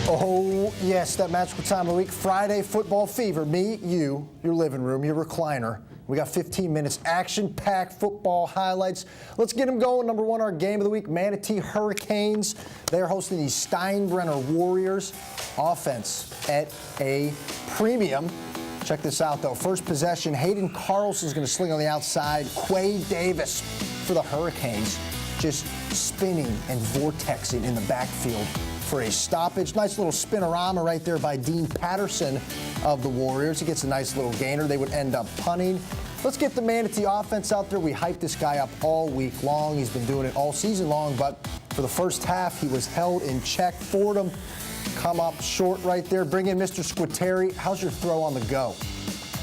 Oh, yes, that magical time of the week. Friday football fever. Me, you, your living room, your recliner. We got 15 minutes, action-packed football highlights. Let's get them going. Number one, our game of the week, Manatee Hurricanes. They're hosting the Steinbrenner Warriors. Offense at a premium. Check this out, though. First possession, Hayden Carlson's going to sling on the outside. Quay Davis for the Hurricanes, just spinning and vortexing in the backfield for a stoppage. Nice little spinorama right there by Dean Patterson of the Warriors. He gets a nice little gainer. They would end up punting. Let's get the Manatee offense out there. We hyped this guy up all week long. He's been doing it all season long, but for the first half, he was held in check. Fordham come up short right there. Bring in Mr. Squitieri. How's your throw on the go?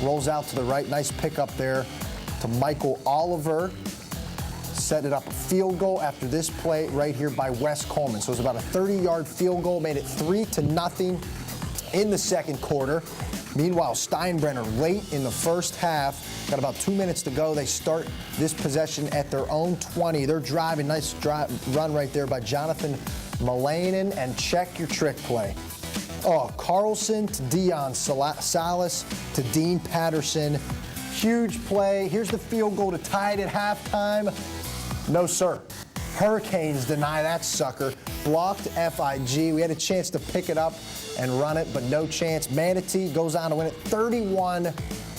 Rolls out to the right. Nice pickup there to Michael Oliver. Set it up a field goal after this play right here by Wes Coleman. So it was about a 30-yard field goal, made it 3-0 in the second quarter. Meanwhile, Steinbrenner late in the first half, got about 2 minutes to go. They start this possession at their own 20. They're driving, nice run right there by Jonathan Malanen, and check your trick play. Oh, Carlson to Dion Salas to Dean Patterson. Huge play. Here's the field goal to tie it at halftime. No, sir. Hurricanes deny that sucker. Blocked FIG. We had a chance to pick it up and run it, but no chance. Manatee goes on to win it 31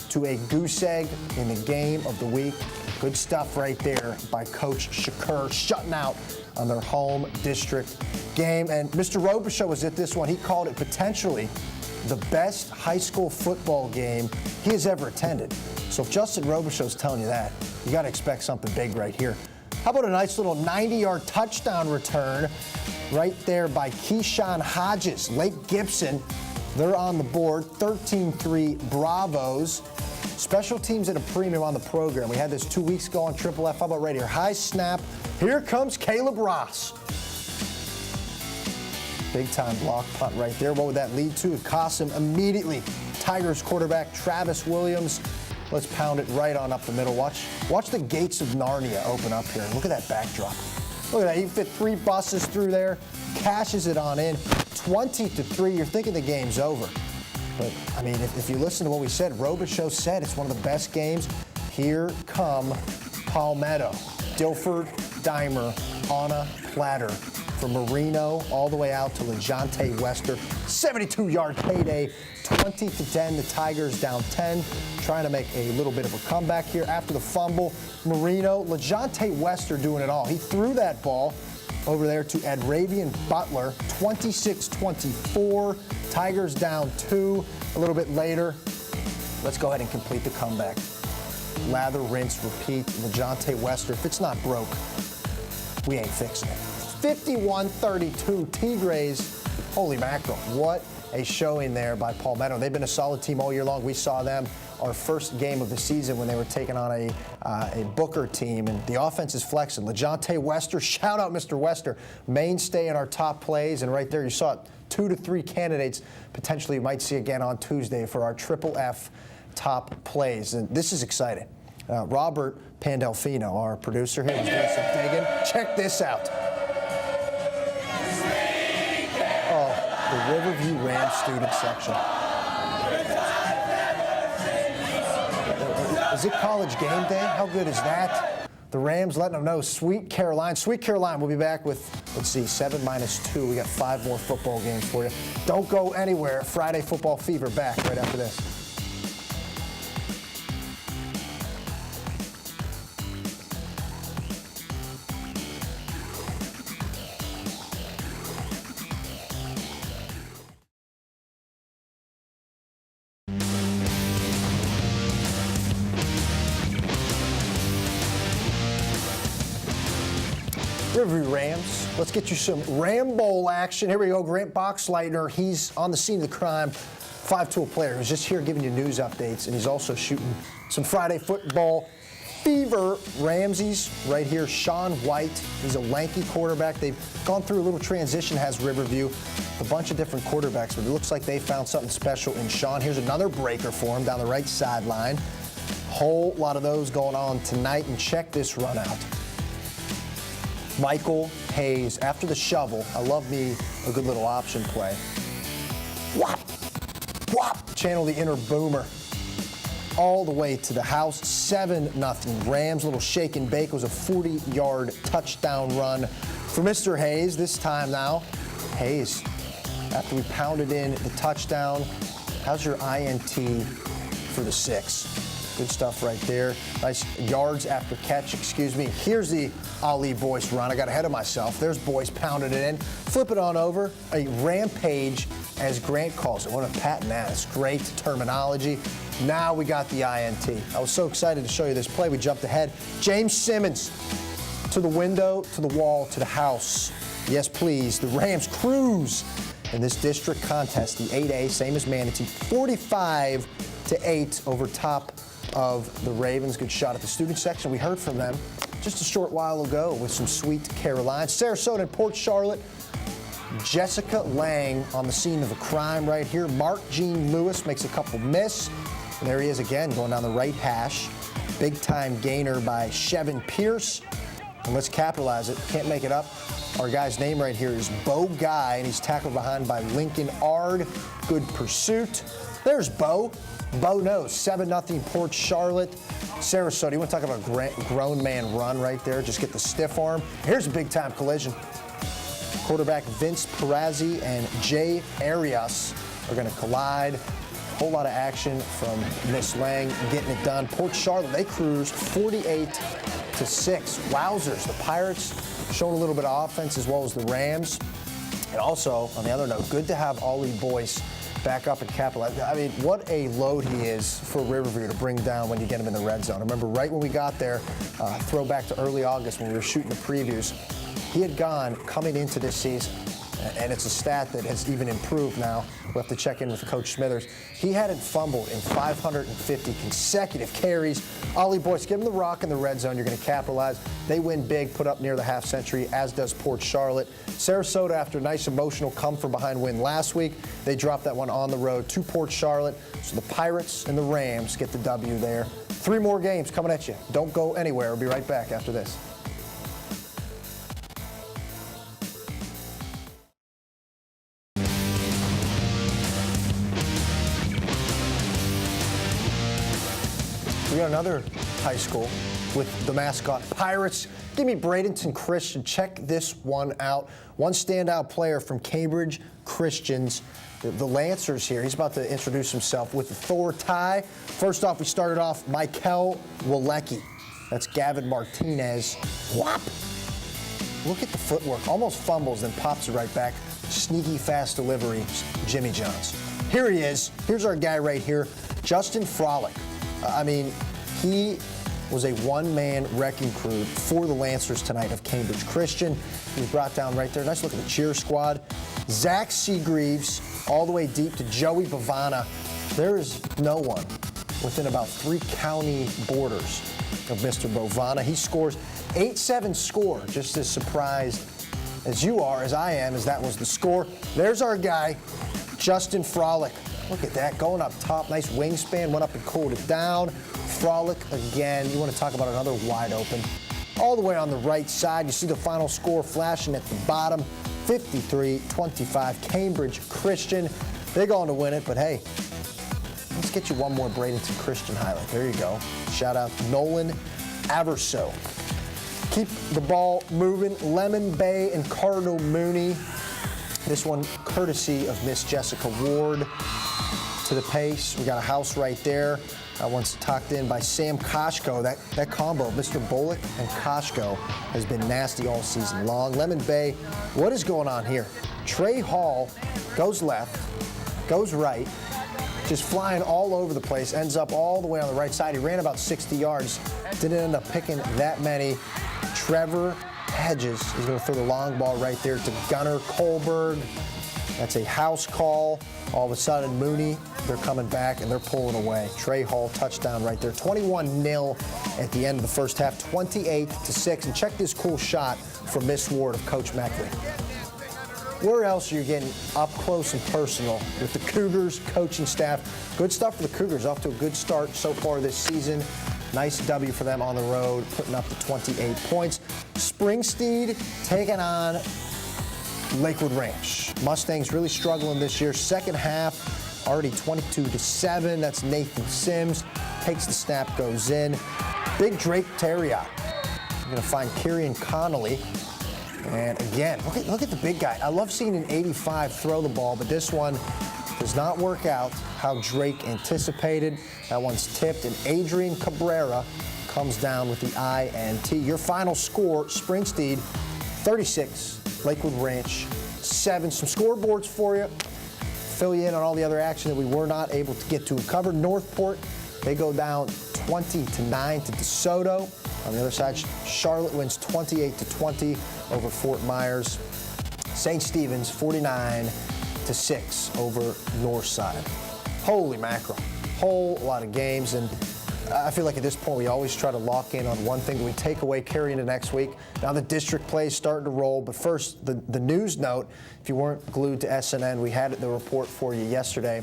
to a goose egg in the game of the week. Good stuff right there by Coach Shakur, shutting out on their home district game. And Mr. Robichaux was at this one. He called it potentially the best high school football game he has ever attended. So if Justin Robichaux's telling you that, you got to expect something big right here. How about a nice little 90-yard touchdown return right there by Keyshawn Hodges. Lake Gibson, they're on the board, 13-3 Bravos. Special teams at a premium on the program. We had this 2 weeks ago on Triple F. How about right here? High snap. Here comes Caleb Ross. Big-time block punt right there. What would that lead to? It costs him immediately. Tigers quarterback Travis Williams. Let's pound it right on up the middle. Watch the gates of Narnia open up here. Look at that backdrop. Look at that. He fit 3 buses through there, cashes it on in. 20-3. You're thinking the game's over. But, I mean, if you listen to what we said, Robichaux said it's one of the best games. Here come Palmetto, Dilford, Dimer on a platter. From Marino all the way out to LeJonte Wester. 72-yard payday, 20-10. The Tigers down 10, trying to make a little bit of a comeback here after the fumble. Marino, LeJonte Wester doing it all. He threw that ball over there to Adravian Butler, 26-24. Tigers down 2. A little bit later, let's go ahead and complete the comeback. Lather, rinse, repeat. LeJonte Wester, if it's not broke, we ain't fixing it. 51-32, Tigres. Holy mackerel, what a showing there by Palmetto. They've been a solid team all year long. We saw them our first game of the season when they were taking on a Booker team, and the offense is flexing. LeJonte Wester, shout out Mr. Wester, mainstay in our top plays, and right there you saw it, 2 to 3 candidates potentially you might see again on Tuesday for our Triple F top plays, and this is exciting. Robert Pandolfino, our producer here, was doing some digging. Check this out. The Riverview Rams student section. Is it college game day? How good is that? The Rams letting them know. Sweet Caroline. Sweet Caroline, we'll be back with, let's see, 7-2. We got 5 more football games for you. Don't go anywhere. Friday Football Fever back right after this. Riverview Rams. Let's get you some Ram Bowl action. Here we go. Grant Boxleitner, he's on the scene of the crime. 5-tool player who's just here giving you news updates, and he's also shooting some Friday football fever. Ramsey's right here. Sean White, he's a lanky quarterback. They've gone through a little transition, has Riverview. A bunch of different quarterbacks, but it looks like they found something special in Sean. Here's another breaker for him down the right sideline. Whole lot of those going on tonight, and check this run out. Michael Hayes, after the shovel, I love me a good little option play. Whop, whop. Channel the inner boomer all the way to the house. 7-0 Rams. Little shake and bake. It was a 40-yard touchdown run for Mr. Hayes. This time now, Hayes, after we pounded in the touchdown, how's your INT for the 6? Good stuff right there. Nice yards after catch, excuse me. Here's the Ali Boyce run. I got ahead of myself. There's Boyce pounding it in. Flip it on over. A rampage, as Grant calls it. I want to patent that. It's great terminology. Now we got the INT. I was so excited to show you this play. We jumped ahead. James Simmons to the window, to the wall, to the house. Yes, please. The Rams cruise in this district contest, the 8A, same as Manatee, 45-8 over top of the Ravens. Good shot at the student section. We heard from them just a short while ago with some sweet Carolines. Sarasota and Port Charlotte. Jessica Lang on the scene of a crime right here. Mark Gene Lewis makes a couple miss. And there he is again, going down the right hash. Big time gainer by Chevin Pierce. And let's capitalize it. Can't make it up. Our guy's name right here is Bo Guy, and he's tackled behind by Lincoln Ard. Good pursuit. There's Bo. Bo knows. 7-0 Port Charlotte. Sarasota, you want to talk about a grown man run right there? Just get the stiff arm. Here's a big-time collision. Quarterback Vince Perazzi and Jay Arias are going to collide. Whole lot of action from Miss Lang getting it done. Port Charlotte, they cruise 48-6. Wowzers. The Pirates showing a little bit of offense as well as the Rams. And also, on the other note, good to have Ali Boyce back up and capitalize. I mean, what a load he is for Riverview to bring down when you get him in the red zone. I remember right when we got there, throwback to early August when we were shooting the previews, he had gone coming into this season, and it's a stat that has even improved now. We'll have to check in with Coach Smithers. He hadn't fumbled in 550 consecutive carries. Ali Boyce, give him the rock in the red zone. You're going to capitalize. They win big, put up near the half century, as does Port Charlotte. Sarasota, after a nice emotional come-from-behind win last week, they dropped that one on the road to Port Charlotte. So the Pirates and the Rams get the W there. 3 more games coming at you. Don't go anywhere. We'll be right back after this. We got another high school with the mascot Pirates. Give me Bradenton Christian. Check this one out. One standout player from Cambridge Christians, the Lancers here. He's about to introduce himself with the Thor tie. First off, we started off Mikel Walecki. That's Gavin Martinez. Whop! Look at the footwork. Almost fumbles, then pops it right back. Sneaky fast delivery, Jimmy Jones. Here he is. Here's our guy right here, Justin Frolick. I mean, he was a one-man wrecking crew for the Lancers tonight of Cambridge Christian. He was brought down right there. Nice look at the cheer squad. Zach Seagreaves all the way deep to Joey Bavana. There is no one within about 3 county borders of Mr. Bavana. He scores 8-7 score, just as surprised as you are, as I am, as that was the score. There's our guy, Justin Frolick. Look at that, going up top, nice wingspan, went up and cooled it down. Frolick again, you want to talk about another wide open. All the way on the right side, you see the final score flashing at the bottom, 53-25, Cambridge Christian. They're going to win it, but hey, let's get you one more Bradenton Christian highlight. There you go. Shout out to Nolan Averso. Keep the ball moving, Lemon Bay and Cardinal Mooney. This one courtesy of Miss Jessica Ward. To the pace, we got a house right there. One's tucked in by Sam Koshko. That combo, Mr. Bullock and Koshko, has been nasty all season long. Lemon Bay, what is going on here? Trey Hall goes left, goes right, just flying all over the place, ends up all the way on the right side. He ran about 60 yards, didn't end up picking that many. Trevor Hedges is going to throw the long ball right there to Gunnar Kohlberg. That's a house call. All of a sudden, Mooney, they're coming back and they're pulling away. Trey Hall, touchdown right there. 21-0 at the end of the first half, 28-6. And check this cool shot from Miss Ward of Coach Meckley. Where else are you getting up close and personal with the Cougars coaching staff? Good stuff for the Cougars, off to a good start so far this season. Nice W for them on the road, putting up the 28 points. Springsteed taking on Lakewood Ranch. Mustangs really struggling this year. Second half, already 22-7. That's Nathan Sims. Takes the snap, goes in. Big Drake Terriot. You're going to find Kieran Connolly. And again, look at the big guy. I love seeing an 85 throw the ball, but this one does not work out how Drake anticipated. That one's tipped, and Adrian Cabrera comes down with the INT. Your final score, Springstead 36, Lakewood Ranch 7. Some scoreboards for you. Fill you in on all the other action that we were not able to get to and cover. Northport, they go down 20-9 to DeSoto. On the other side, Charlotte wins 28-20 over Fort Myers. St. Stephen's 49-6 over Northside. Holy mackerel. Whole lot of games, and I feel like at this point we always try to lock in on one thing that we take away, carry into next week. Now the district play is starting to roll, but first the news note. If you weren't glued to SNN, we had the report for you yesterday.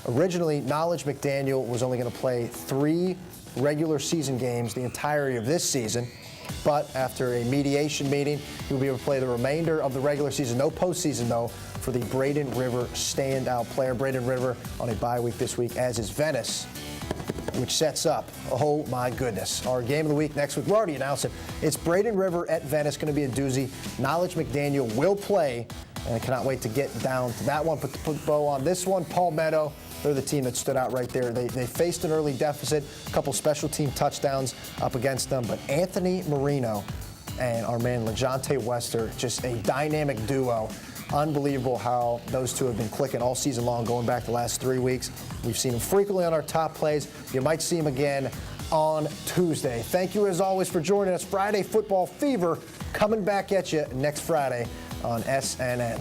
Originally, Knowledge McDaniel was only going to play 3 regular season games the entirety of this season, but after a mediation meeting, he'll be able to play the remainder of the regular season. No postseason, though, for the Braden River standout player. Braden River on a bye week this week, as is Venice, which sets up, oh my goodness, our game of the week next week. We already announced it. It's Braden River at Venice, going to be a doozy. Knowledge McDaniel will play, and I cannot wait to get down to that one. Put the bow on this one. Palmetto, they're the team that stood out right there. They faced an early deficit, a couple special team touchdowns up against them, but Anthony Marino and our man LeJonte Wester, just a dynamic duo. Unbelievable how those two have been clicking all season long, going back the last 3 weeks. We've seen them frequently on our top plays. You might see them again on Tuesday. Thank you, as always, for joining us. Friday Football Fever coming back at you next Friday on SNN.